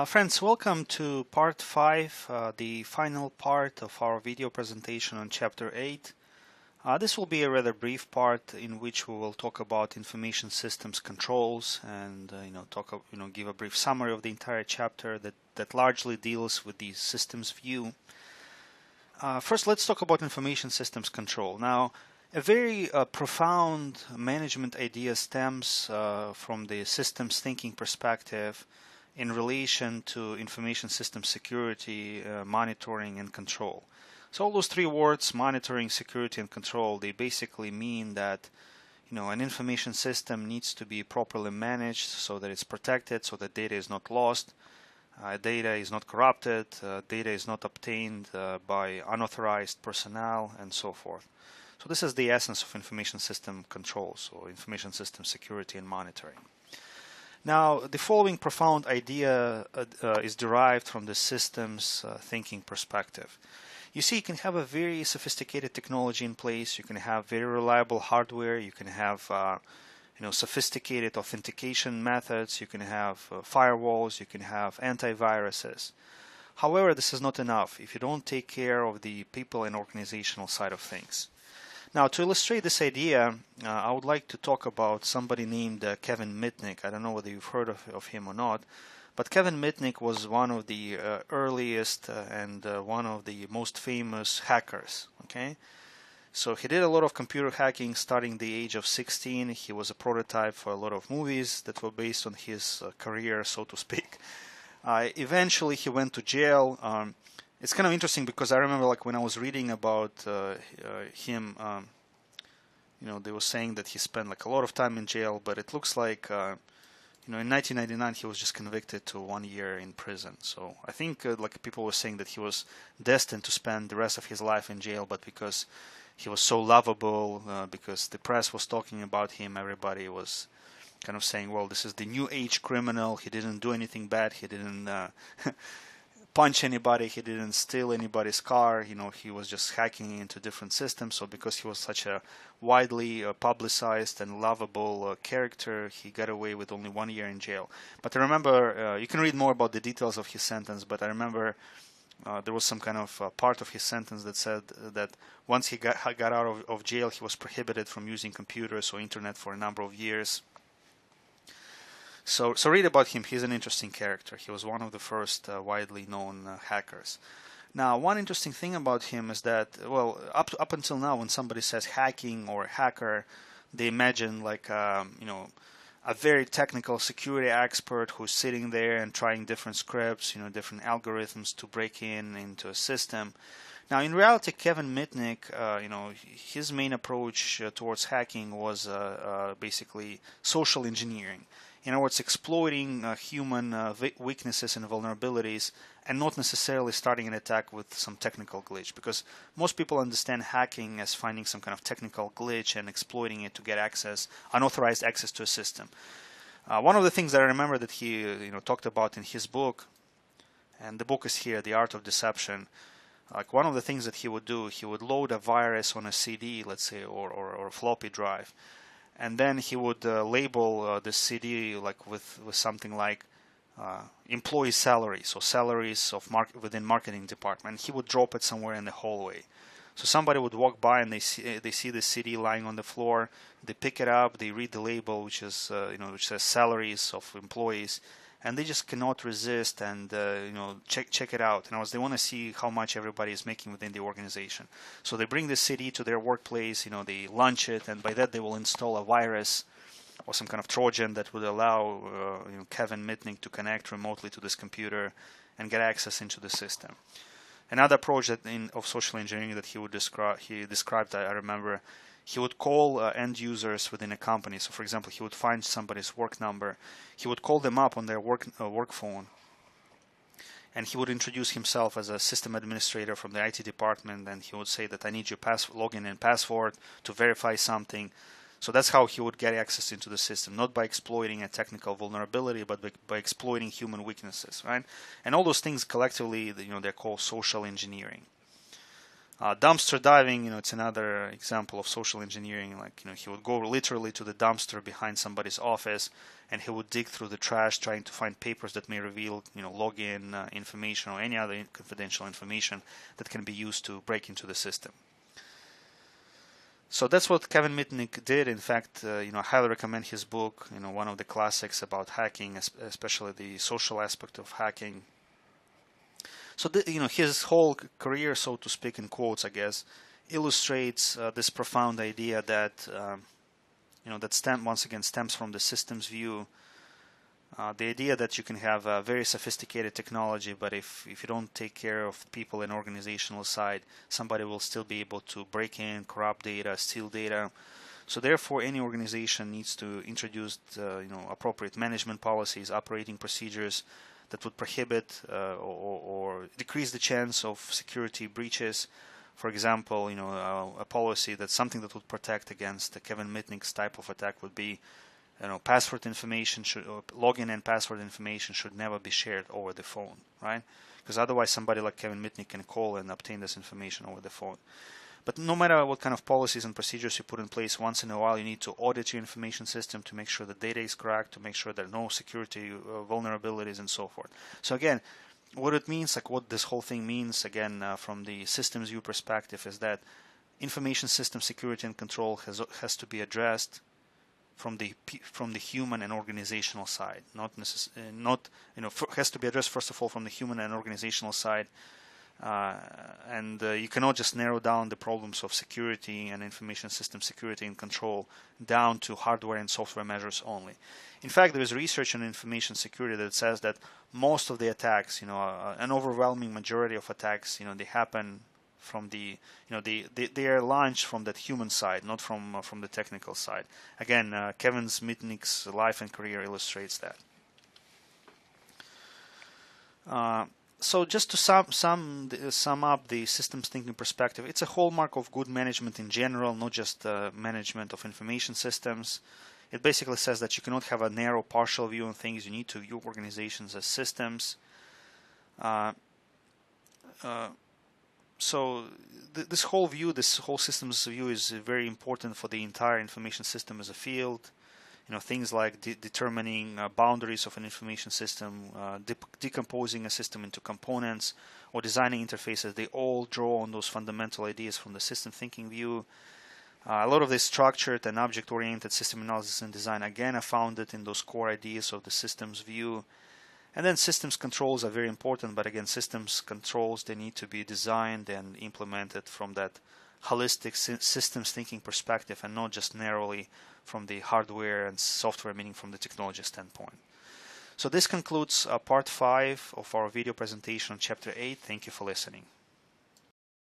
Friends, welcome to part 5, the final part of our video presentation on chapter 8. This will be a rather brief part in which we will talk about information systems controls and give a brief summary of the entire chapter that largely deals with the systems view. First, let's talk about information systems control. Now, a very profound management idea stems from the systems thinking perspective in relation to information system security, monitoring, and control. So all those three words, monitoring, security, and control, they basically mean that an information system needs to be properly managed so that it's protected, so that data is not lost, data is not corrupted, data is not obtained by unauthorized personnel, and so forth. So this is the essence of information system controls, or information system security and monitoring. Now, the following profound idea is derived from the systems thinking perspective. You see, you can have a very sophisticated technology in place, you can have very reliable hardware, you can have sophisticated authentication methods, you can have firewalls, you can have antiviruses. However, this is not enough if you don't take care of the people and organizational side of things. Now, to illustrate this idea, I would like to talk about somebody named Kevin Mitnick. I don't know whether you've heard of him or not, but Kevin Mitnick was one of the earliest and one of the most famous hackers. Okay, so he did a lot of computer hacking starting the age of 16. He was a prototype for a lot of movies that were based on his career, so to speak. Eventually, he went to jail. It's kind of interesting because I remember, like, when I was reading about him, they were saying that he spent like a lot of time in jail, but it looks like, in 1999 he was just convicted to 1 year in prison. So I think like people were saying that he was destined to spend the rest of his life in jail, but because he was so lovable, because the press was talking about him, everybody was kind of saying, well, this is the new age criminal. He didn't do anything bad. He didn't punch anybody, he didn't steal anybody's car, he was just hacking into different systems. So because he was such a widely publicized and lovable character, he got away with only 1 year in jail. But I remember, you can read more about the details of his sentence, but I remember there was some kind of part of his sentence that said that once he got out of jail, he was prohibited from using computers or internet for a number of years. So read about him. He's an interesting character. He was one of the first widely known hackers. Now, one interesting thing about him is that, well, up until now, when somebody says hacking or hacker, they imagine like a very technical security expert who's sitting there and trying different scripts, different algorithms to break into a system. Now, in reality, Kevin Mitnick, his main approach towards hacking was basically social engineering. In other words, exploiting human weaknesses and vulnerabilities, and not necessarily starting an attack with some technical glitch, because most people understand hacking as finding some kind of technical glitch and exploiting it to get access, unauthorized access to a system. One of the things that I remember that he talked about in his book, and the book is here, The Art of Deception. Like, one of the things that he would do, he would load a virus on a CD, let's say, or a floppy drive. And then he would label the CD like with something like employee salaries, so salaries of within marketing department. He would drop it somewhere in the hallway. So somebody would walk by and they see the CD lying on the floor. They pick it up, they read the label, which is which says salaries of employees, and they just cannot resist and check it out. And they want to see how much everybody is making within the organization. So they bring the CD to their workplace, they launch it, and by that they will install a virus or some kind of Trojan that would allow Kevin Mitnick to connect remotely to this computer and get access into the system. Another approach of social engineering that he described, I remember, he would call end users within a company. So, for example, he would find somebody's work number. He would call them up on their work phone, and he would introduce himself as a system administrator from the IT department, and he would say that I need your login and password to verify something. So that's how he would get access into the system, not by exploiting a technical vulnerability, but by exploiting human weaknesses, right? And all those things collectively, they're called social engineering. Dumpster diving, it's another example of social engineering. Like, he would go literally to the dumpster behind somebody's office, and he would dig through the trash trying to find papers that may reveal, login information or any other confidential information that can be used to break into the system. So that's what Kevin Mitnick did. In fact, I highly recommend his book, one of the classics about hacking, especially the social aspect of hacking. So his whole career, so to speak, in quotes, I guess, illustrates this profound idea that that once again stems from the systems view. The idea that you can have a very sophisticated technology, but if you don't take care of people in organizational side, somebody will still be able to break in, corrupt data, steal data. So therefore, any organization needs to introduce appropriate management policies, operating procedures that would prohibit or decrease the chance of security breaches. For example, a policy that's something that would protect against the Kevin Mitnick's type of attack would be, password information login and password information should never be shared over the phone, right? Because otherwise somebody like Kevin Mitnick can call and obtain this information over the phone. But no matter what kind of policies and procedures you put in place, once in a while you need to audit your information system to make sure the data is correct, to make sure there are no security vulnerabilities and so forth. So again, what it means, like what this whole thing means, again, from the systems view perspective, is that information system security and control has to be addressed from the human and organizational side. Has to be addressed first of all from the human and organizational side. You cannot just narrow down the problems of security and information system security and control down to hardware and software measures only. In fact, there is research on information security that says that most of the attacks, an overwhelming majority of attacks, they happen from they are launched from that human side, not from the technical side. Again, Kevin Mitnick's life and career illustrates that. So just to sum up the systems thinking perspective, it's a hallmark of good management in general, not just management of information systems. It basically says that you cannot have a narrow, partial view on things. You need to view organizations as systems. So this whole systems view is very important for the entire information system as a field. Things like determining boundaries of an information system, decomposing a system into components, or designing interfaces, they all draw on those fundamental ideas from the system thinking view. A lot of this structured and object-oriented system analysis and design, again, are founded in those core ideas of the systems view. And then systems controls are very important, but again, systems controls, they need to be designed and implemented from that holistic systems thinking perspective and not just narrowly from the hardware and software, meaning from the technology standpoint. So this concludes part 5 of our video presentation on Chapter 8. Thank you for listening.